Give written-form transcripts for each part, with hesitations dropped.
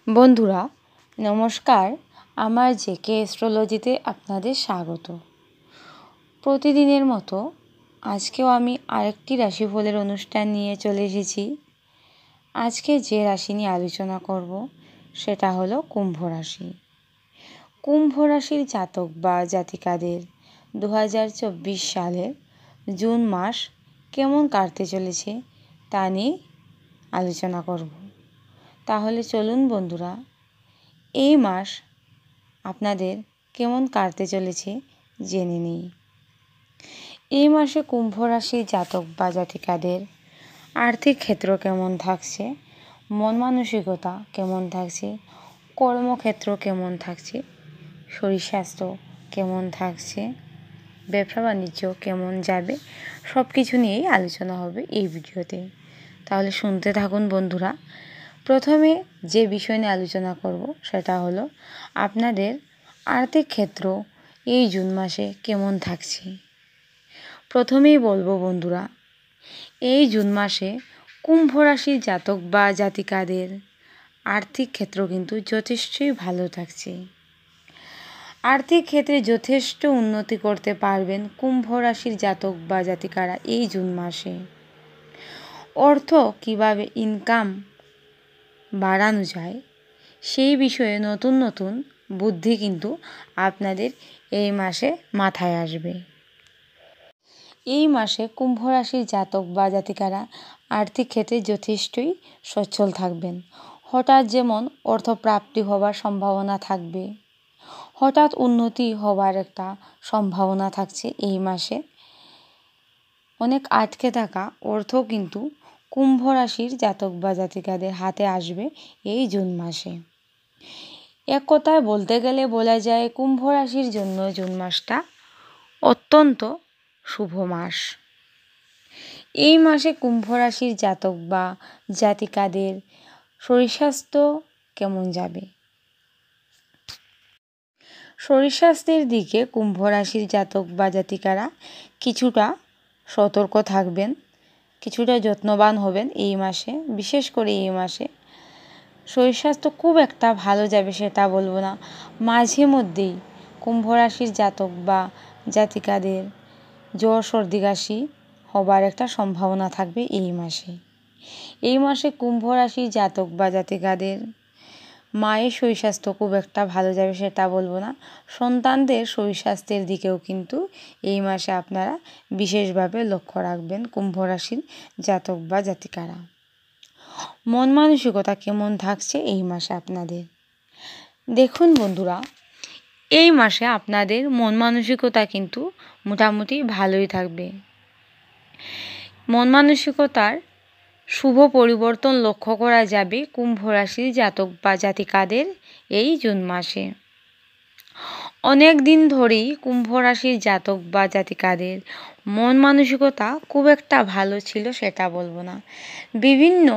বন্ধুরা নমস্কার, আমার জেকে অ্যাস্ট্রোলজিতে আপনাদের স্বাগত। প্রতিদিনের মতো আজকেও আমি আরেকটি রাশিফলের অনুষ্ঠান নিয়ে চলে এসেছি। আজকে যে রাশি নিয়ে আলোচনা করব সেটা হলো কুম্ভ রাশি। কুম্ভ রাশির জাতক বা জাতিকাদের 2024 সালের জুন মাস কেমন কাটতে চলেছে তা নিয়ে আলোচনা করব। তাহলে চলুন বন্ধুরা, এই মাস আপনাদের কেমন কাটতে চলেছে জেনে নিই। এই মাসে কুম্ভ রাশির জাতক বা জাতিকাদের আর্থিক ক্ষেত্র কেমন থাকছে, মন মানসিকতা কেমন থাকছে, কর্মক্ষেত্র কেমন থাকছে, শরীর স্বাস্থ্য কেমন থাকছে, ব্যবসা বাণিজ্য কেমন যাবে, সব কিছু নিয়েই আলোচনা হবে এই ভিডিওতে। তাহলে শুনতে থাকুন বন্ধুরা। প্রথমে যে বিষয় নিয়ে আলোচনা করব সেটা হলো আপনাদের আর্থিক ক্ষেত্র এই জুন মাসে কেমন থাকছে। প্রথমেই বলবো বন্ধুরা, এই জুন মাসে কুম্ভ রাশির জাতক বা জাতিকাদের আর্থিক ক্ষেত্র কিন্তু যথেষ্টই ভালো থাকছে। আর্থিক ক্ষেত্রে যথেষ্ট উন্নতি করতে পারবেন কুম্ভ রাশির জাতক বা জাতিকারা এই জুন মাসে। অর্থ কিভাবে ইনকাম বাড়ানো যায় সেই বিষয়ে নতুন নতুন বুদ্ধি কিন্তু আপনাদের এই মাসে মাথায় আসবে। এই মাসে কুম্ভ রাশির জাতক বা জাতিকারা আর্থিক ক্ষেত্রে যথেষ্টই সচ্ছল থাকবেন। হঠাৎ যেমন অর্থপ্রাপ্তি হবার সম্ভাবনা থাকবে, হঠাৎ উন্নতি হবার একটা সম্ভাবনা থাকছে এই মাসে। অনেক আটকে থাকা অর্থ কিন্তু কুম্ভ রাশির জাতক বা জাতিকাদের হাতে আসবে এই জুন মাসে। এক কথায় বলতে গেলে বলা যায় কুম্ভ রাশির জন্য জুন মাসটা অত্যন্ত শুভ মাস। এই মাসে কুম্ভ রাশির জাতক বা জাতিকাদের শরীর স্বাস্থ্য কেমন যাবে। শরীর স্বাস্থ্যের দিকে কুম্ভ রাশির জাতক বা জাতিকারা কিছুটা সতর্ক থাকবেন, কিছুটা যত্নবান হবেন এই মাসে। বিশেষ করে এই মাসে শরীর স্বাস্থ্য খুব একটা ভালো যাবে সেটা বলবো না, মাঝে মধ্যেই কুম্ভ রাশির জাতক বা জাতিকাদের জ্বর সর্দি কাশি হবার একটা সম্ভাবনা থাকবে এই মাসে। এই মাসে কুম্ভ রাশির জাতক বা জাতিকাদের মায়ের শরীর স্বাস্থ্য খুব একটা ভালো যাবে সেটা বলবো না, সন্তানদের শরীর স্বাস্থ্যের দিকেও কিন্তু এই মাসে আপনারা বিশেষভাবে লক্ষ্য রাখবেন কুম্ভ রাশির জাতক বা জাতিকারা। মন মানসিকতা কেমন থাকছে এই মাসে আপনাদের। দেখুন বন্ধুরা, এই মাসে আপনাদের মন মানসিকতা কিন্তু মোটামুটি ভালোই থাকবে। মন মানসিকতার শুভ পরিবর্তন লক্ষ্য করা যাবে কুম্ভ রাশির জাতক বা জাতিকাদের এই জুন মাসে। অনেক দিন ধরেই কুম্ভ রাশির জাতক বা জাতিকাদের মন মানসিকতা খুব একটা ভালো ছিল সেটা বলবো না, বিভিন্ন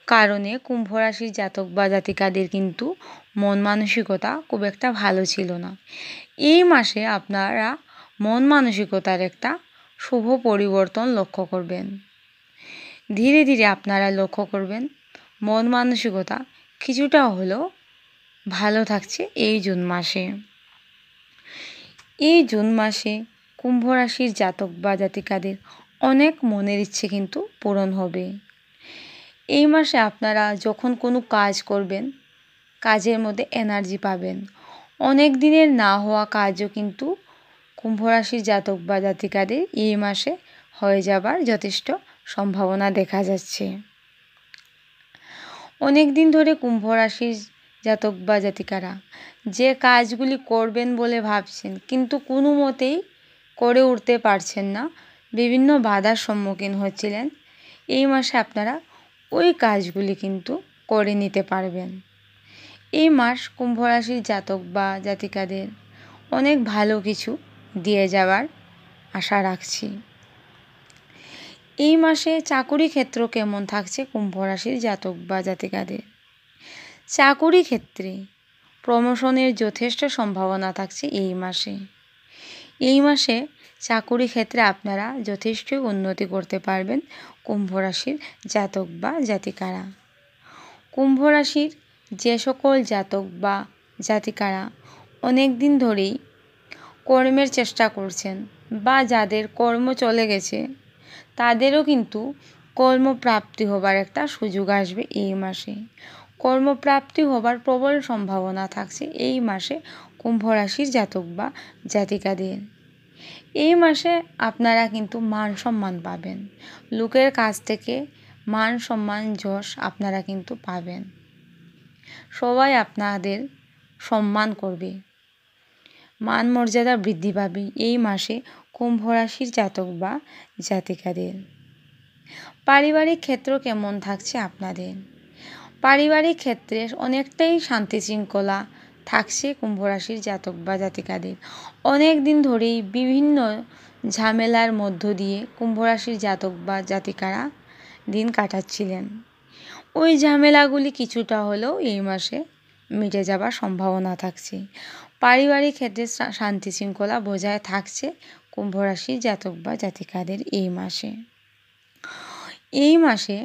কারণে কুম্ভ রাশির জাতক বা জাতিকাদের কিন্তু মন মানসিকতা খুব একটা ভালো ছিল না। এই মাসে আপনারা মন মানসিকতার একটা শুভ পরিবর্তন লক্ষ্য করবেন। ধীরে ধীরে আপনারা লক্ষ্য করবেন মন মানসিকতা কিছুটা হলেও ভালো থাকছে এই জুন মাসে। এই জুন মাসে কুম্ভ রাশির জাতক বা জাতিকাদের অনেক মনের ইচ্ছে কিন্তু পূরণ হবে। এই মাসে আপনারা যখন কোনো কাজ করবেন কাজের মধ্যে এনার্জি পাবেন। অনেক দিনের না হওয়া কাজও কিন্তু কুম্ভ রাশির জাতক বা জাতিকাদের এই মাসে হয়ে যাবার যথেষ্ট সম্ভাবনা দেখা যাচ্ছে। অনেক দিন ধরে কুম্ভ রাশির জাতক বা জাতিকারা যে কাজগুলি করবেন বলে ভাবছেন কিন্তু কোনো মতেই করে উঠতে পারছেন না, বিভিন্ন বাধার সম্মুখীন হচ্ছিলেন, এই মাসে আপনারা ওই কাজগুলি কিন্তু করে নিতে পারবেন। এই মাস কুম্ভ রাশির জাতক বা জাতিকাদের অনেক ভালো কিছু দিয়ে যাওয়ার আশা রাখছি। এই মাসে চাকুরি ক্ষেত্র কেমন থাকছে কুম্ভ রাশির জাতক বা জাতিকাদের। চাকুরি ক্ষেত্রে প্রমোশনের যথেষ্ট সম্ভাবনা থাকছে এই মাসে। এই মাসে চাকুরি ক্ষেত্রে আপনারা যথেষ্ট উন্নতি করতে পারবেন কুম্ভ রাশির জাতক বা জাতিকারা। কুম্ভ রাশির যে সকল জাতক বা জাতিকারা অনেক দিন ধরেই কর্মের চেষ্টা করছেন বা যাদের কর্ম চলে গেছে তাদেরও কিন্তু কর্মপ্রাপ্তি হবার একটা সুযোগ আসবে এই মাসে। কর্মপ্রাপ্তি হবার প্রবল সম্ভাবনা থাকছে এই মাসে কুম্ভ রাশির জাতক বা জাতিকাদের। এই মাসে আপনারা কিন্তু মান সম্মান পাবেন, লোকের কাছ থেকে মান সম্মান যশ আপনারা কিন্তু পাবেন, সবাই আপনাদের সম্মান করবে, মান মর্যাদা বৃদ্ধি পাবে এই মাসে কুম্ভ রাশির জাতক বা জাতিকাদের। পারিবারিক ক্ষেত্র কেমন থাকছে আপনাদের? পারিবারিক ক্ষেত্রে অনেকটাই শান্তি শৃঙ্খলা থাকছে কুম্ভ রাশির জাতক বা জাতিকাদের। অনেক দিন ধরেই বিভিন্ন ঝামেলার মধ্য দিয়ে কুম্ভ রাশির জাতক বা জাতিকারা দিন কাটাচ্ছিলেন। ওই ঝামেলাগুলি কিছুটা হলেও এই মাসে মিটে যাবার সম্ভাবনা থাকছে। পারিবারিক ক্ষেত্রে শান্তি শৃঙ্খলা বজায় থাকছে কুম্ভ রাশির জাতক বা জাতিকাদের এই মাসে। এই মাসে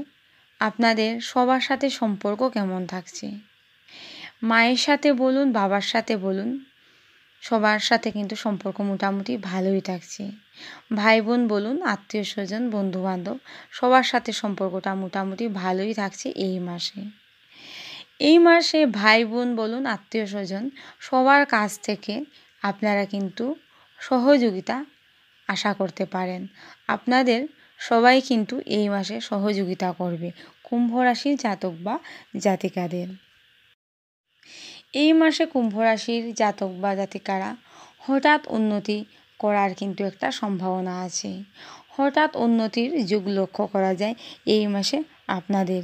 আপনাদের সবার সাথে সম্পর্ক কেমন থাকছে? মায়ের সাথে বলুন, বাবার সাথে বলুন, সবার সাথে কিন্তু সম্পর্ক মোটামুটি ভালোই থাকছে। ভাই বোন বলুন, আত্মীয় স্বজন, বন্ধুবান্ধব সবার সাথে সম্পর্কটা মোটামুটি ভালোই থাকছে এই মাসে। এই মাসে ভাই বোন বলুন, আত্মীয় স্বজন সবার কাছ থেকে আপনারা কিন্তু সহযোগিতা আশা করতে পারেন। আপনাদের সবাই কিন্তু এই মাসে সহযোগিতা করবে কুম্ভ রাশির জাতক বা জাতিকাদের। এই মাসে কুম্ভ রাশির জাতক বা জাতিকারা হঠাৎ উন্নতি করার কিন্তু একটা সম্ভাবনা আছে। হঠাৎ উন্নতির যুগ লক্ষ্য করা যায় এই মাসে আপনাদের।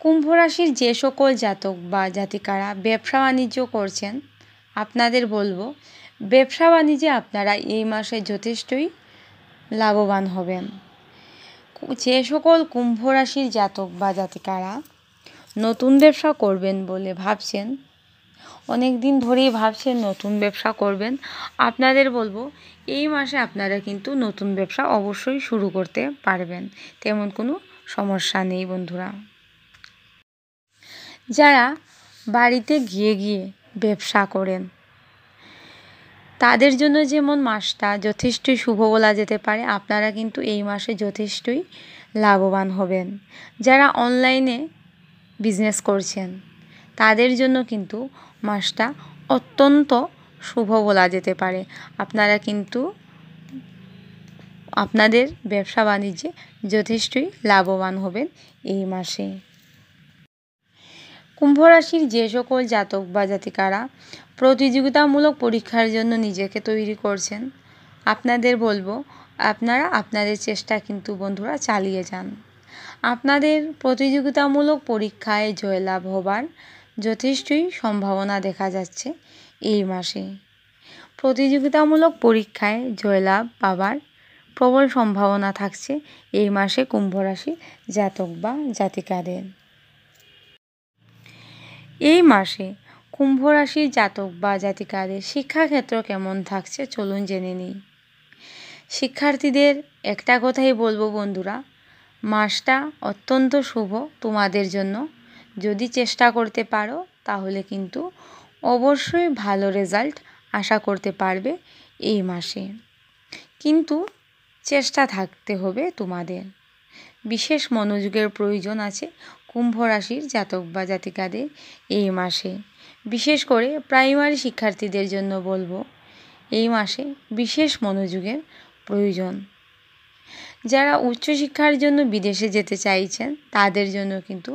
কুম্ভ রাশির যে সকল জাতক বা জাতিকারা ব্যবসা বাণিজ্য করছেন আপনাদের বলবো, ব্যবসা বাণিজ্যে আপনারা এই মাসে যথেষ্টই লাভবান হবেন। যে সকল কুম্ভ রাশির জাতক বা জাতিকারা নতুন ব্যবসা করবেন বলে ভাবছেন, অনেক দিন ধরেই ভাবছেন নতুন ব্যবসা করবেন, আপনাদের বলবো এই মাসে আপনারা কিন্তু নতুন ব্যবসা অবশ্যই শুরু করতে পারবেন, তেমন কোনো সমস্যা নেই বন্ধুরা। যারা বাড়িতে গিয়ে গিয়ে ব্যবসা করেন তাদের জন্য যেমন মাসটা যথেষ্টই শুভ বলা যেতে পারে, আপনারা কিন্তু এই মাসে যথেষ্টই লাভবান হবেন। যারা অনলাইনে বিজনেস করছেন তাদের জন্য কিন্তু মাসটা অত্যন্ত শুভ বলা যেতে পারে। আপনারা কিন্তু আপনাদের ব্যবসা বাণিজ্যে যথেষ্টই লাভবান হবেন এই মাসে। কুম্ভ রাশির যে সকল জাতক বা জাতিকারা প্রতিযোগিতামূলক পরীক্ষার জন্য নিজেকে তৈরি করছেন আপনাদের বলবো আপনারা আপনাদের চেষ্টা কিন্তু বন্ধুরা চালিয়ে যান। আপনাদের প্রতিযোগিতামূলক পরীক্ষায় জয়লাভ হবার যথেষ্টই সম্ভাবনা দেখা যাচ্ছে এই মাসে। প্রতিযোগিতামূলক পরীক্ষায় জয়লাভ পাবার প্রবল সম্ভাবনা থাকছে এই মাসে কুম্ভ রাশির জাতক বা জাতিকাদের। এই মাসে কুম্ভ রাশির জাতক বা জাতিকাদের শিক্ষাক্ষেত্র কেমন থাকছে চলুন জেনে নিই। শিক্ষার্থীদের একটা কথাই বলবো বন্ধুরা, মাসটা অত্যন্ত শুভ তোমাদের জন্য। যদি চেষ্টা করতে পারো তাহলে কিন্তু অবশ্যই ভালো রেজাল্ট আশা করতে পারবে এই মাসে, কিন্তু চেষ্টা থাকতে হবে তোমাদের। বিশেষ মনোযোগের প্রয়োজন আছে কুম্ভ রাশির জাতক বা জাতিকাদের এই মাসে। বিশেষ করে প্রাইমারি শিক্ষার্থীদের জন্য বলবো এই মাসে বিশেষ মনোযোগের প্রয়োজন। যারা উচ্চশিক্ষার জন্য বিদেশে যেতে চাইছেন তাদের জন্য কিন্তু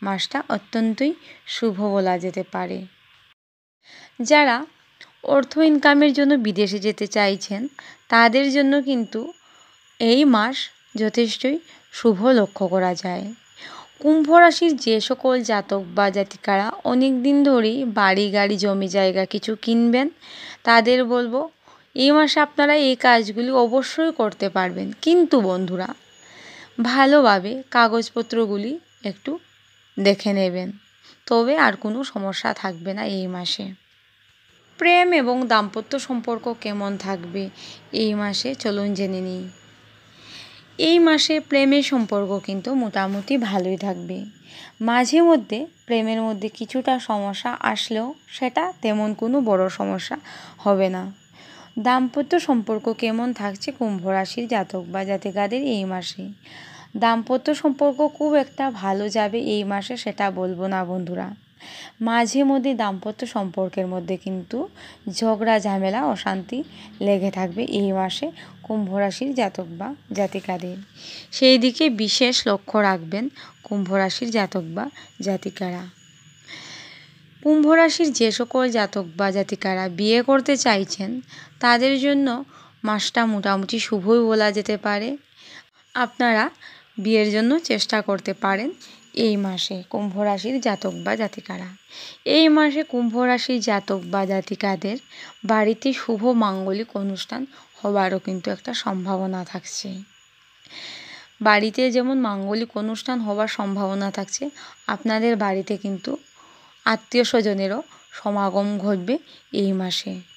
মাসটা অত্যন্তই শুভ বলা যেতে পারে। যারা অর্থ ইনকামের জন্য বিদেশে যেতে চাইছেন তাদের জন্য কিন্তু এই মাস যথেষ্টই শুভ লক্ষ্য করা যায়। কুম্ভ রাশির যে সকল জাতক বা জাতিকারা অনেক দিন ধরেই বাড়ি গাড়ি জমি জায়গা কিছু কিনবেন তাদের বলবো এই মাসে আপনারা এই কাজগুলি অবশ্যই করতে পারবেন, কিন্তু বন্ধুরা ভালোভাবে কাগজপত্রগুলি একটু দেখে নেবেন, তবে আর কোনো সমস্যা থাকবে না এই মাসে। প্রেম এবং দাম্পত্য সম্পর্ক কেমন থাকবে এই মাসে চলুন জেনে নিই। এই মাসে প্রেমের সম্পর্ক কিন্তু মোটামুটি ভালোই থাকবে। মাঝে মধ্যে প্রেমের মধ্যে কিছুটা সমস্যা আসলেও সেটা তেমন কোনো বড় সমস্যা হবে না। দাম্পত্য সম্পর্ক কেমন থাকছে কুম্ভ রাশির জাতক বা জাতিকাদের এই মাসে? দাম্পত্য সম্পর্ক খুব একটা ভালো যাবে এই মাসে সেটা বলবো না বন্ধুরা। মাঝে মধ্যে দাম্পত্য সম্পর্কের মধ্যে কিন্তু ঝগড়া ঝামেলা অশান্তি লেগে থাকবে এই মাসে কুম্ভ রাশির জাতক বা জাতিকাদের। সেই দিকে বিশেষ লক্ষ্য রাখবেন কুম্ভ রাশির জাতক বা জাতিকারা। কুম্ভ রাশির যে সকল জাতক বা জাতিকারা বিয়ে করতে চাইছেন তাদের জন্য মাসটা মোটামুটি শুভই বলা যেতে পারে। আপনারা বিয়ের জন্য চেষ্টা করতে পারেন এই মাসে কুম্ভ রাশির জাতক বা জাতিকারা। এই মাসে কুম্ভ রাশির জাতক বা জাতিকাদের বাড়িতে শুভ মাঙ্গলিক অনুষ্ঠান হবারও কিন্তু একটা সম্ভাবনা থাকছে। বাড়িতে যেমন মাঙ্গলিক অনুষ্ঠান হবার সম্ভাবনা থাকছে, আপনাদের বাড়িতে কিন্তু আত্মীয় স্বজনেরও সমাগম ঘটবে এই মাসে।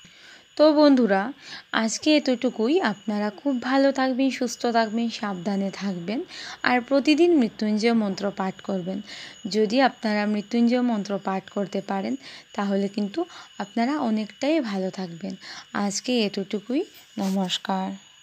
তো বন্ধুরা, আজকে এতটুকুই। আপনারা খুব ভালো থাকবেন, সুস্থ থাকবেন, সাবধানে থাকবেন আর প্রতিদিন মৃত্যুঞ্জয় মন্ত্র পাঠ করবেন। যদি আপনারা মৃত্যুঞ্জয় মন্ত্র পাঠ করতে পারেন তাহলে কিন্তু আপনারা অনেকটাই ভালো থাকবেন। আজকে এতটুকুই। নমস্কার।